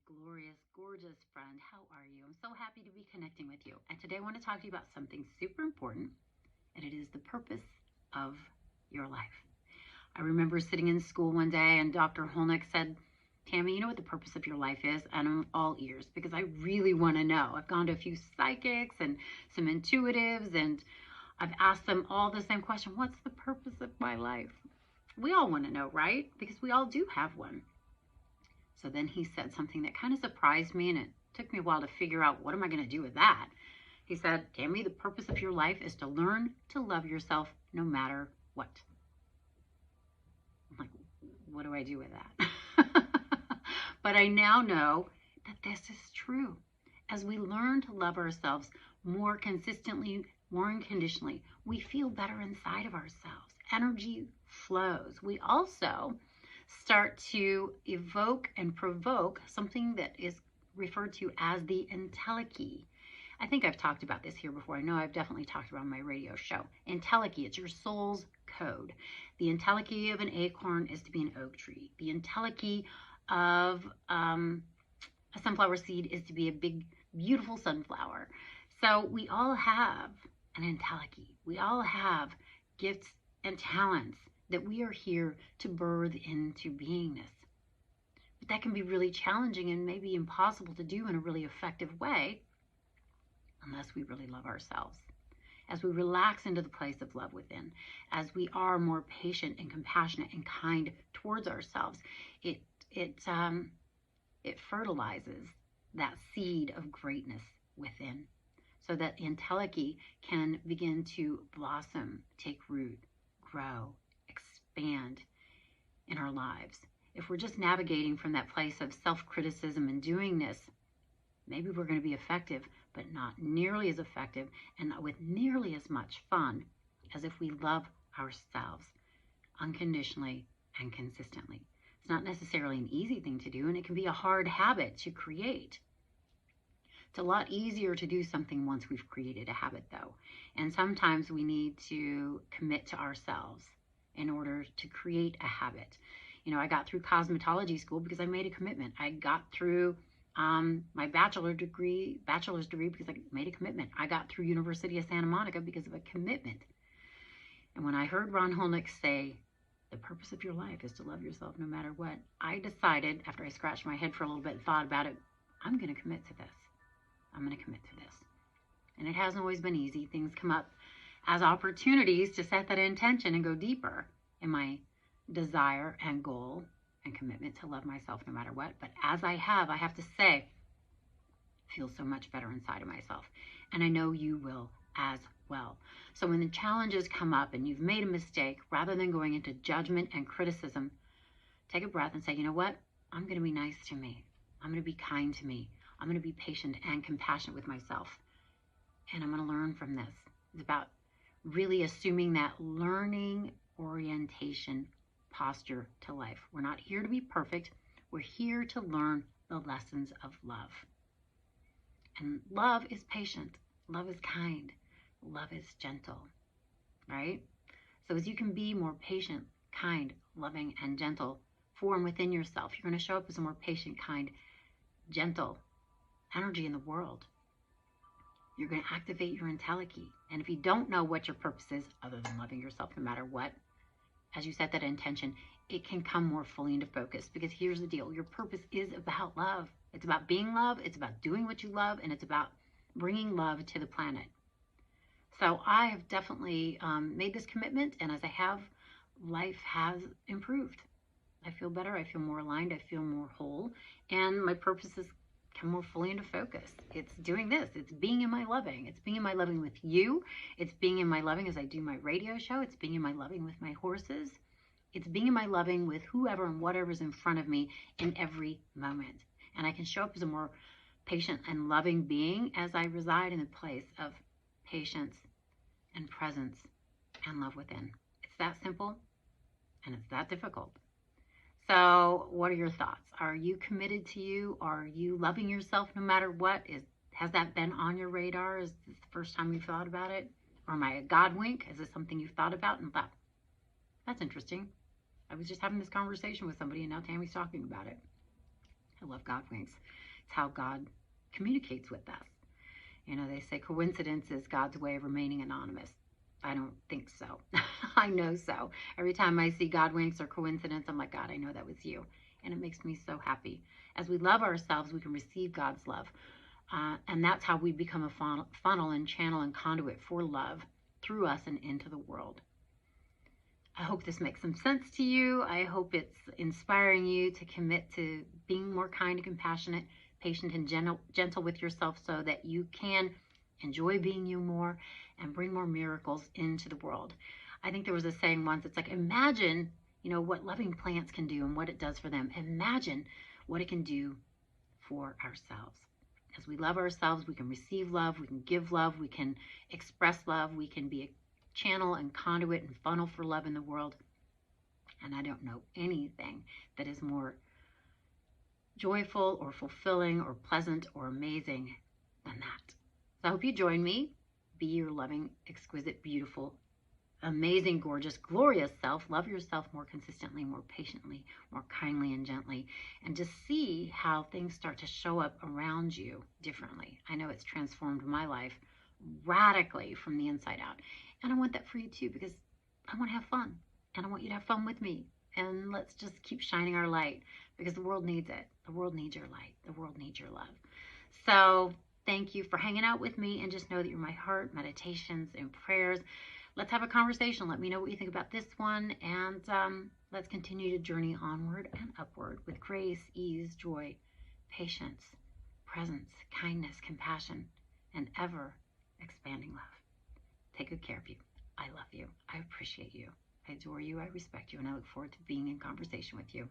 glorious, gorgeous friend. How are you? I'm so happy to be connecting with you. And today I want to talk to you about something super important, and it is the purpose of your life. I remember sitting in school one day and Dr. Holnick said, Tammy, you know what the purpose of your life is? And I'm all ears because I really want to know. I've gone to a few psychics and some intuitives, and I've asked them all the same question. What's the purpose of my life? We all want to know, right? Because we all do have one. So then he said something that kind of surprised me, and it took me a while to figure out what am I going to do with that. He said, Tammy, the purpose of your life is to learn to love yourself no matter what. I'm like, what do I do with that? But I now know that this is true. As we learn to love ourselves more consistently, more unconditionally, we feel better inside of ourselves. Energy flows. We also start to evoke and provoke something that is referred to as the entelechy. I think I've talked about this here before. I know I've definitely talked about it on my radio show. Entelechy, it's your soul's code. The entelechy of an acorn is to be an oak tree. The entelechy of a sunflower seed is to be a big, beautiful sunflower. So we all have an entelechy. We all have gifts and talents that we are here to birth into beingness. But that can be really challenging and maybe impossible to do in a really effective way unless we really love ourselves. As we relax into the place of love within, as we are more patient and compassionate and kind towards ourselves, it fertilizes that seed of greatness within, so that entelechy can begin to blossom, take root, grow, expand in our lives. If we're just navigating from that place of self-criticism and doingness, maybe we're going to be effective, but not nearly as effective and not with nearly as much fun as if we love ourselves unconditionally and consistently. It's not necessarily an easy thing to do, and it can be a hard habit to create. It's a lot easier to do something once we've created a habit, though. And sometimes we need to commit to ourselves in order to create a habit. You know, I got through cosmetology school because I made a commitment. I got through my bachelor's degree because I made a commitment. I got through University of Santa Monica because of a commitment. And when I heard Ron Holnick say, the purpose of your life is to love yourself no matter what, I decided, after I scratched my head for a little bit and thought about it, I'm going to commit to this. I'm going to commit to this. And it hasn't always been easy. Things come up as opportunities to set that intention and go deeper in my desire and goal and commitment to love myself no matter what. But as I have to say, I feel so much better inside of myself. And I know you will as well. So when the challenges come up and you've made a mistake, rather than going into judgment and criticism, take a breath and say, you know what? I'm going to be nice to me. I'm going to be kind to me. I'm going to be patient and compassionate with myself. And I'm going to learn from this. It's about really assuming that learning orientation posture to life. We're not here to be perfect. We're here to learn the lessons of love. And love is patient. Love is kind. Love is gentle, right? So as you can be more patient, kind, loving, and gentle for and within yourself, you're going to show up as a more patient, kind, gentle energy in the world. You're going to activate your entelechy. And if you don't know what your purpose is, other than loving yourself no matter what, as you set that intention, it can come more fully into focus. Because here's the deal. Your purpose is about love. It's about being love. It's about doing what you love. And it's about bringing love to the planet. So I have definitely made this commitment. And as I have, life has improved. I feel better. I feel more aligned. I feel more whole. And my purpose has come more fully into focus. It's doing this. It's being in my loving. It's being in my loving with you. It's being in my loving as I do my radio show. It's being in my loving with my horses. It's being in my loving with whoever and whatever's in front of me in every moment. And I can show up as a more patient and loving being as I reside in a place of patience and presence and love within. It's that simple and it's that difficult. So what are your thoughts? Are you committed to you? Are you loving yourself no matter what? Has that been on your radar? Is this the first time you've thought about it? Or am I a God wink? Is this something you've thought about and thought, that's interesting? I was just having this conversation with somebody and now Tammy's talking about it. I love God winks. It's how God communicates with us. You know, they say coincidence is God's way of remaining anonymous. I don't think so. I know so. Every time I see God winks or coincidence, I'm like, God, I know that was you. And it makes me so happy. As we love ourselves, we can receive God's love. And that's how we become a funnel and channel and conduit for love through us and into the world. I hope this makes some sense to you. I hope it's inspiring you to commit to being more kind and compassionate, patient and gentle with yourself so that you can enjoy being you more and bring more miracles into the world. I think there was a saying once, it's like, imagine, what loving plants can do and what it does for them. Imagine what it can do for ourselves. As we love ourselves, we can receive love, we can give love, we can express love, we can be a channel and conduit and funnel for love in the world. And I don't know anything that is more joyful or fulfilling or pleasant or amazing than that. So I hope you join me. Be your loving, exquisite, beautiful, amazing, gorgeous, glorious self. Love yourself more consistently, more patiently, more kindly and gently, and just see how things start to show up around you differently. I know it's transformed my life radically from the inside out. And I want that for you too, because I want to have fun and I want you to have fun with me. And let's just keep shining our light because the world needs it. The world needs your light. The world needs your love. So thank you for hanging out with me, and just know that you're my heart, meditations, and prayers. Let's have a conversation. Let me know what you think about this one, and let's continue to journey onward and upward with grace, ease, joy, patience, presence, kindness, compassion, and ever expanding love. Take good care of you. I love you. I appreciate you. I adore you. I respect you, and I look forward to being in conversation with you.